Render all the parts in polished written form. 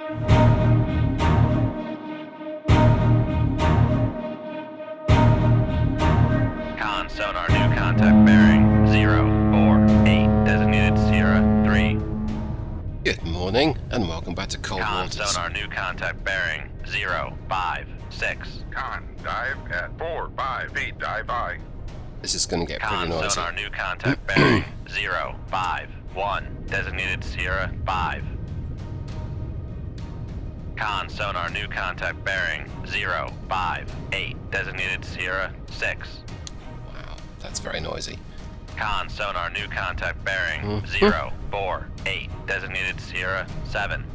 Con sonar new contact bearing 048 designated Sierra 3. Good morning, and welcome back to Cold Con Waters. sonar new contact bearing 056. Con, dive at 4-5 feet, dive by. This is going to get pretty Con noisy. sonar new contact bearing 051 designated Sierra 5. Con sonar new contact bearing 058 designated Sierra 6. Wow, that's very noisy. Con sonar new contact bearing 048 designated Sierra 7.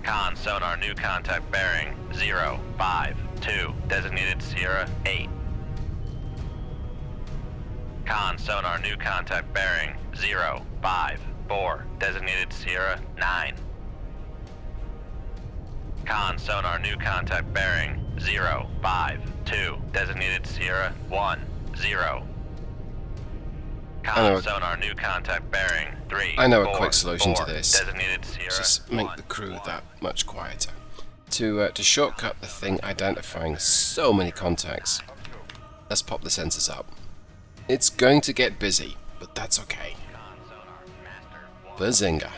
Con sonar new contact bearing 052 designated Sierra 8. Con sonar new contact bearing 054 designated Sierra 9. Con sonar new contact bearing 052 designated Sierra 10. Con sonar new contact bearing 3. I know a quick solution to this. Designated Sierra Just make the crew that much quieter. To shortcut the thing identifying so many contacts, let's pop the sensors up. It's going to get busy, but that's okay. Bazinga.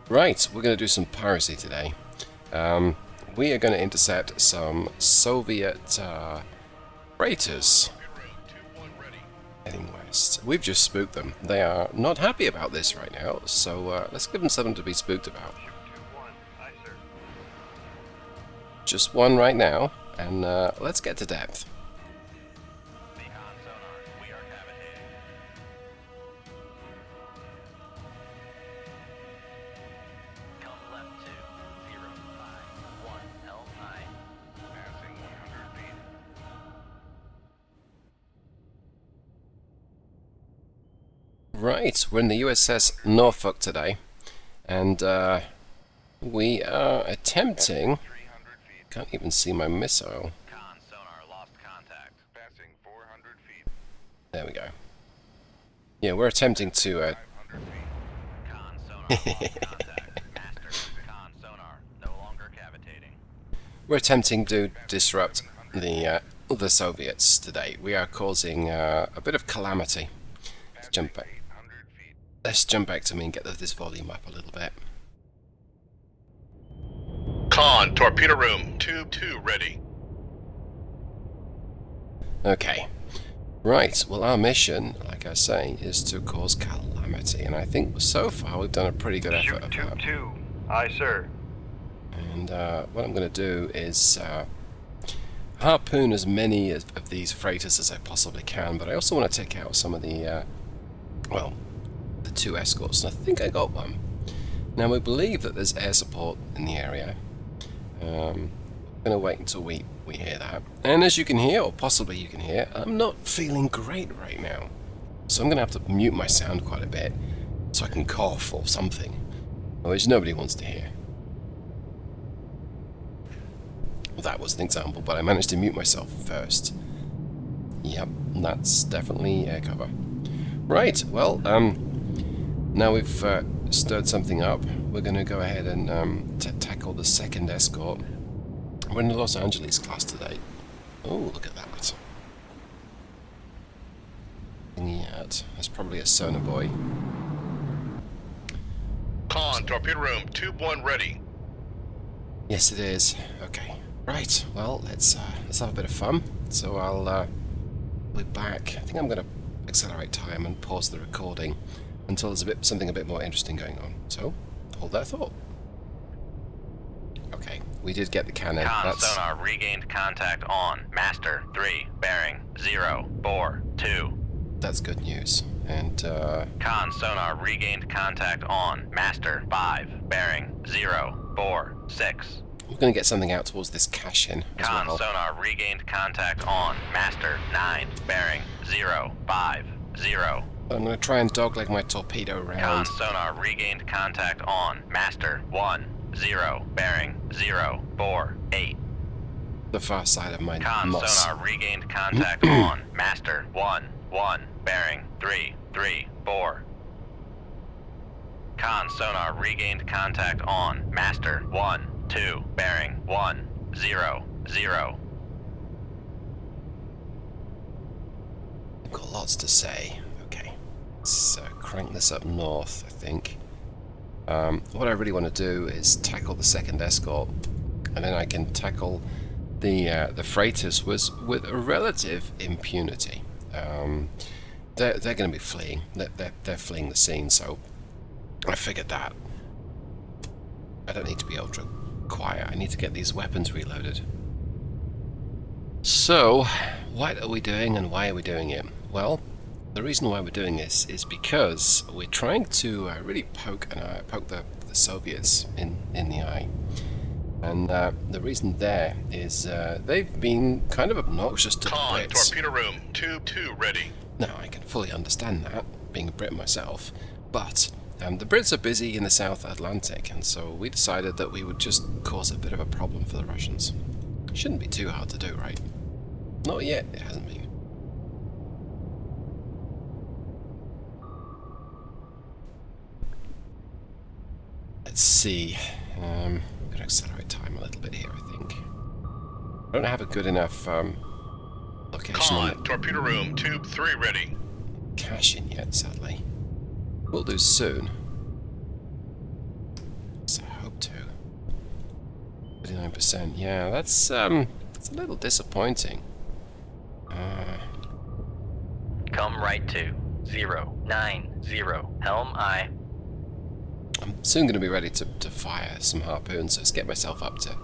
Right, we're going to do some piracy today. We are going to intercept some Soviet freighters heading west. We've just spooked them. They are not happy about this right now, so let's give them something to be spooked about. Just one right now, and let's get to depth. Right, we're in the USS Norfolk today, and we are attempting. Can't even see my missile. There we go. Yeah, we're attempting to. We're attempting to disrupt the Soviets today. We are causing a bit of calamity. Let's jump back. Let's jump back to me and get this volume up a little bit. Con, torpedo room, tube 2 ready. Okay. Right, well our mission, like I say, is to cause calamity, and I think so far we've done a pretty good effort of that. Tube 2. Aye, sir. And what I'm going to do is harpoon as many of these freighters as I possibly can, but I also want to take out some of the, well, the 2 escorts, and I think I got one. Now we believe that there's air support in the area. I'm going to wait until we hear that. And as you can hear, or possibly you can hear, I'm not feeling great right now. So I'm going to have to mute my sound quite a bit, so I can cough or something, which nobody wants to hear. Well, that was an example, but I managed to mute myself first. Yep, that's definitely air cover. Right, well, now we've stirred something up, we're going to go ahead and tackle the second escort. We're in the Los Angeles class today. Oh, look at that. Yeah, that's probably a sonar boy. Con, torpedo room, tube 1 ready. Yes, it is. Okay. Right, well, let's have a bit of fun. So I'll be back. I think I'm going to accelerate time and pause the recording until there's something a bit more interesting going on. So, hold that thought. Okay, we did get the cannon. Con sonar regained contact on Master 3 bearing 042. That's good news. And Con sonar regained contact on Master 5 bearing 046. we're going to get something out towards this cache-in as Con well. sonar regained contact on Master 9 bearing 050. I'm going to try and dogleg my torpedo Con around. sonar regained contact on Master 10 bearing 048. The far side of my Con moss. sonar regained contact on Master 11 bearing 334. Con sonar regained contact on master 1, 2, bearing 1, 0, 0. I've got lots to say. Okay, let's crank this up north, I think. What I really want to do is tackle the second escort, and then I can tackle the freighters with a relative impunity. They're going to be fleeing. They're fleeing the scene, so I figured that. I don't need to be ultra quiet. I need to get these weapons reloaded. So, what are we doing and why are we doing it? Well, the reason why we're doing this is because we're trying to really poke the Soviets in the eye. And the reason there is they've been kind of obnoxious to the Con, Brits. torpedo room, tube 2 ready. Now, I can fully understand that, being a Brit myself, but the Brits are busy in the South Atlantic, and so we decided that we would just cause a bit of a problem for the Russians. Shouldn't be too hard to do, right? Not yet, it hasn't been. Let's see. I'm going to accelerate time a little bit here, I think. I don't have a good enough location on Con, torpedo room, tube 3 ready. cache in yet, sadly. We'll do soon. So I hope to. 39%. Yeah, that's a little disappointing. Come right to 090. Helm I. I'm soon going to be ready to fire some harpoons, so let's get myself up to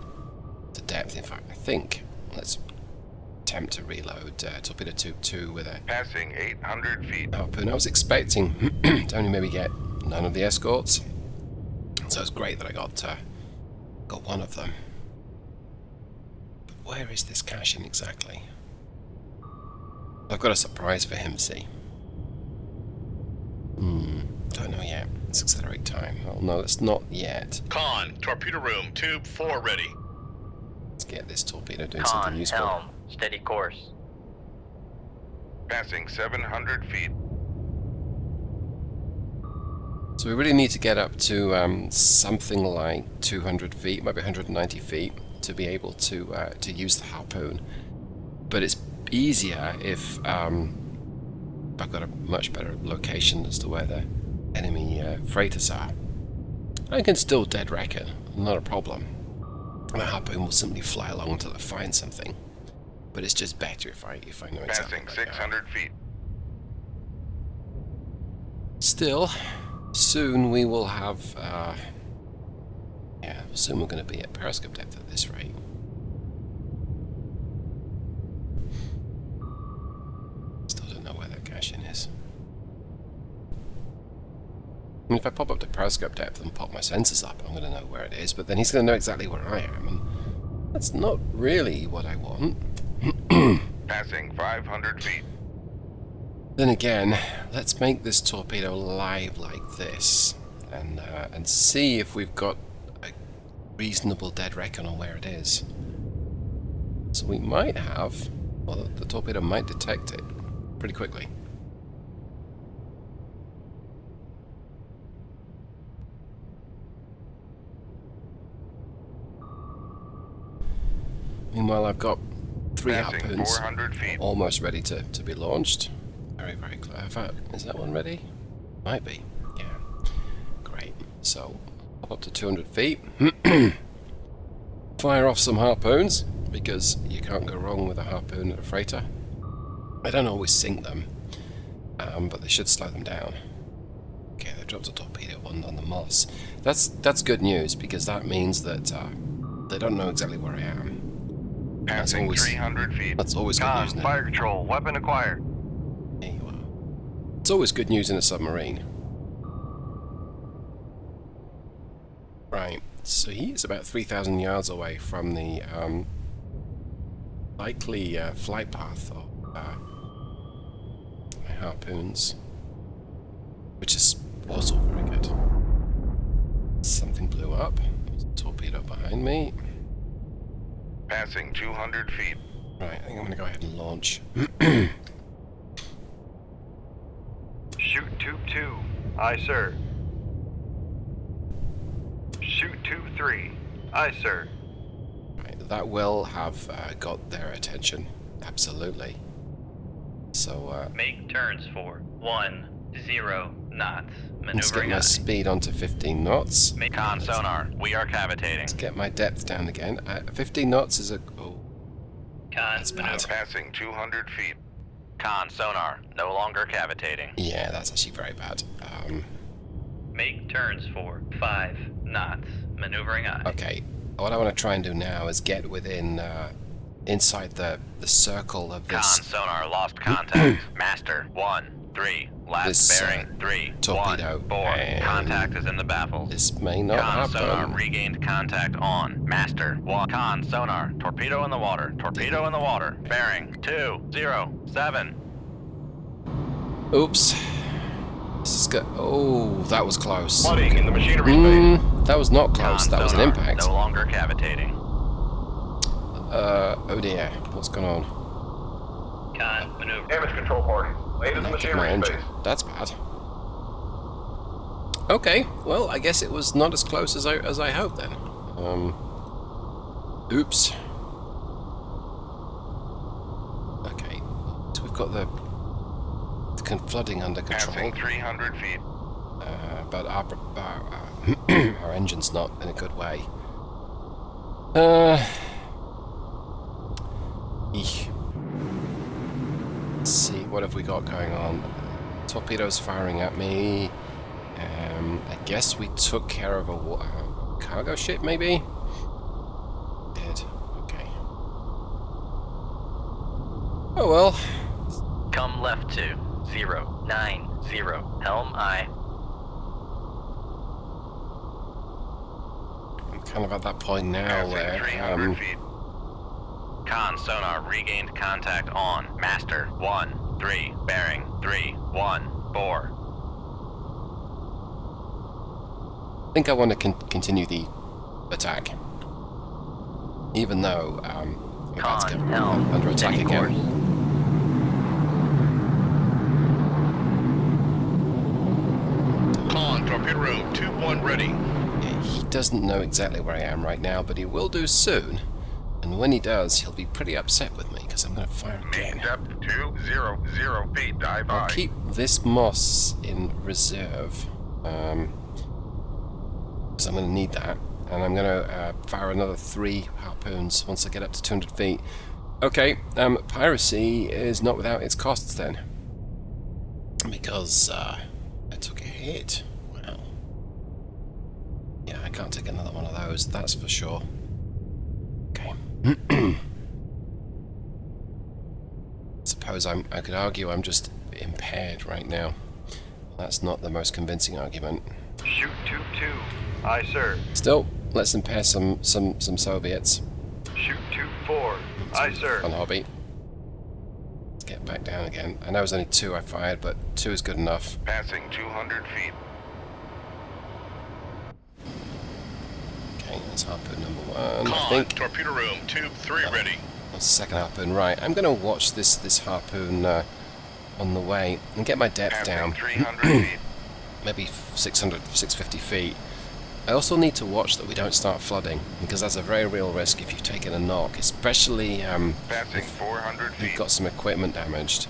depth. In fact, I think let's attempt to reload torpedo tube 2 with a Passing 800 feet. harpoon. I was expecting to only maybe get none of the escorts, so it's great that I got one of them. But where is this cache in exactly? I've got a surprise for him, see. Don't know yet. Let's accelerate time. Oh no, that's not yet. Con, torpedo room, tube 4 ready. Let's get this torpedo doing something Con, useful. helm, steady course. Passing 700 feet. So we really need to get up to something like 200 feet, maybe 190 feet, to be able to use the harpoon. But it's easier if I've got a much better location as to where the enemy freighters are. I can still dead wreck it, not a problem. My harpoon will simply fly along until I find something. But it's just better if I know exactly Passing where they are. 600 feet. Still, soon we will have, soon we're going to be at periscope depth at this rate. Still don't know where that cache-in is. I mean, if I pop up to periscope depth and pop my sensors up, I'm going to know where it is, but then he's going to know exactly where I am, and that's not really what I want. Passing 500 feet. Then again, let's make this torpedo live like this, and see if we've got a reasonable dead reckon on where it is. So we might have, well, the torpedo might detect it pretty quickly. Meanwhile, I've got 3 Passing harpoons 400 feet. almost ready to be launched. Very, very clever. Is that one ready? Might be. Yeah. Great. So, up to 200 feet. Fire off some harpoons, because you can't go wrong with a harpoon at a freighter. I don't always sink them, but they should slow them down. Okay, they dropped a torpedo on the moss. That's good news, because that means that they don't know exactly where I am. Passing 300 feet. That's always good Con, news. Now. fire control, weapon acquired. There you are. It's always good news in a submarine. Right, so he's about 3,000 yards away from the likely flight path of my harpoons, which is also very good. Something blew up. There's a torpedo behind me. Passing 200 feet. Right, I think I'm going to go ahead and launch. Shoot tube 2. Aye, sir. 3. Aye, sir. Right, that will have got their attention. Absolutely. So, Make turns for 10 knots. let's get Maneuvering my aye. speed onto 15 knots. Con sonar, we are cavitating. Let's get my depth down again. 15 knots is a... Oh, Con that's bad. Passing 200 feet. Con sonar, no longer cavitating. Yeah, that's actually very bad. Make turns for 5 knots. Maneuvering aye. Okay, what I want to try and do now is get within, inside the circle of Con this sonar lost contact. Master 1-3. Last This, bearing 3 torpedo 1 4. and Contact is in the baffles. This may not Con sonar happen. regained contact on. Master 1. Con sonar. Torpedo in the water. Torpedo in the water. Bearing 207. Oops. This is good. Oh, that was close. Flooding in the machinery space. That was not close. Con That was an sonar, impact. No longer cavitating. Oh dear. What's going on? Con maneuver. Damage control party. Latest Knocked my machinery engine. space. That's bad. Okay. Well, I guess it was not as close as I hoped then. Oops. Okay. So we've got the flooding under control. Passing 300 feet. But our engine's not in a good way. Eek. Let's see, what have we got going on? Torpedoes firing at me. I guess we took care of a cargo ship, maybe? Did. Okay. Oh well. Come left to 090. Helm aye. I'm kind of at that point now Passing where 300 feet. Con sonar regained contact on. Master 1-3. Bearing 314. I think I want to continue the attack, even though we're about to get Con helm. under attack Steady again. course. Con, torpedo room, 2-1 ready. Yeah, he doesn't know exactly where I am right now, but he will do soon. And when he does, he'll be pretty upset with me, because I'm going to fire Main again. depth 200 feet, dive I'll high. keep this moss in reserve, because I'm going to need that. And I'm going to fire another 3 harpoons once I get up to 200 feet. Okay, piracy is not without its costs then. Because I took a hit. Wow. Yeah, I can't take another one of those, that's for sure. Okay. Suppose I could argue I'm just impaired right now. That's not the most convincing argument. Shoot 2-2. Aye, sir. Still, let's impair some Soviets. Shoot 2-4. Aye, sir. Fun hobby. Let's get back down again. I know it was only 2 I fired, but 2 is good enough. Passing 200 feet. Okay, that's harpoon number 1. I Con, think torpedo room, tube 3 ready. that's the second harpoon. Right, I'm going to watch this harpoon on the way and get my depth Passing down. 300 feet. Maybe 650 feet. I also need to watch that we don't start flooding, because that's a very real risk if you've taken a knock, especially Passing 400 if you've feet. got some equipment damaged.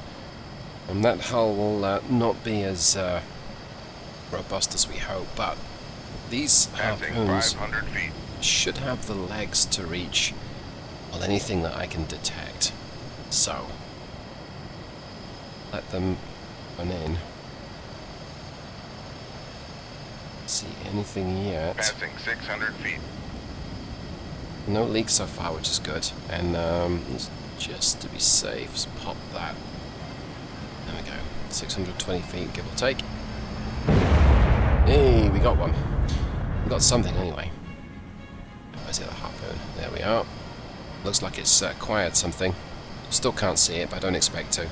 And that hull will not be as robust as we hope, but these Passing harpoons 500 feet. should have the legs to reach, well, anything that I can detect. So, let them run in. See anything yet? Passing 600 feet. No leaks so far, which is good. And just to be safe, let's pop that. There we go. 620 feet, give or take. Hey, we got one. We got something anyway. Where's the other harpoon? There we are. Looks like it's acquired something. Still can't see it, but I don't expect to.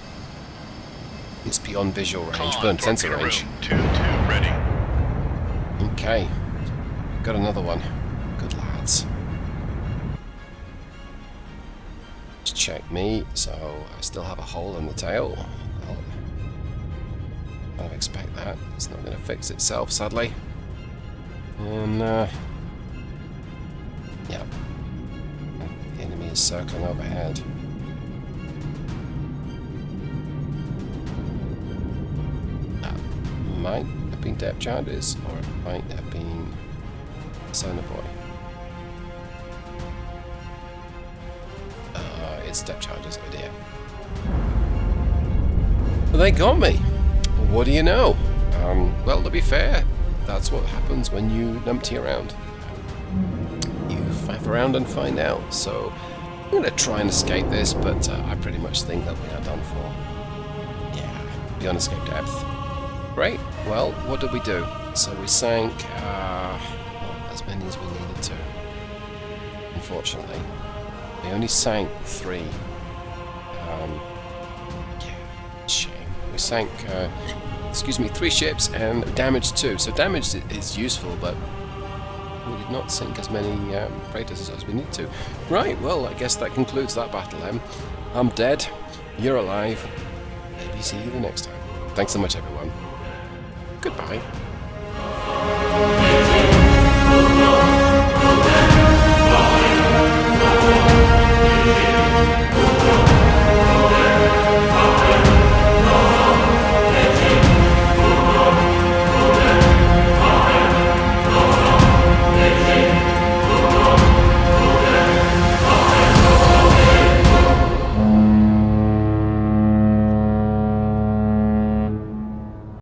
It's beyond visual range, Con, beyond sensor torpedo range. room, tube 2 ready. Okay. Got another one. Good lads. Just check me. So I still have a hole in the tail. Well, I don't expect that. It's not going to fix itself, sadly. And Yep. The enemy is circling overhead. That might have been depth charges, or it might have been sonar boy. It's depth charges, oh dear. Well, they got me. What do you know? Well, to be fair, that's what happens when you numpty around. You faff around and find out. So I'm going to try and escape this, but I pretty much think that we are done for. Yeah, beyond escape depth. Great. Well, what did we do? So we sank not as many as we needed to. Unfortunately, we only sank 3. Yeah, shame. We sank, 3 ships and damaged 2. So damage is useful, but we did not sink as many freighters as we need to. Right, well, I guess that concludes that battle then. I'm dead, you're alive. Maybe see you the next time. Thanks so much, everyone. Goodbye.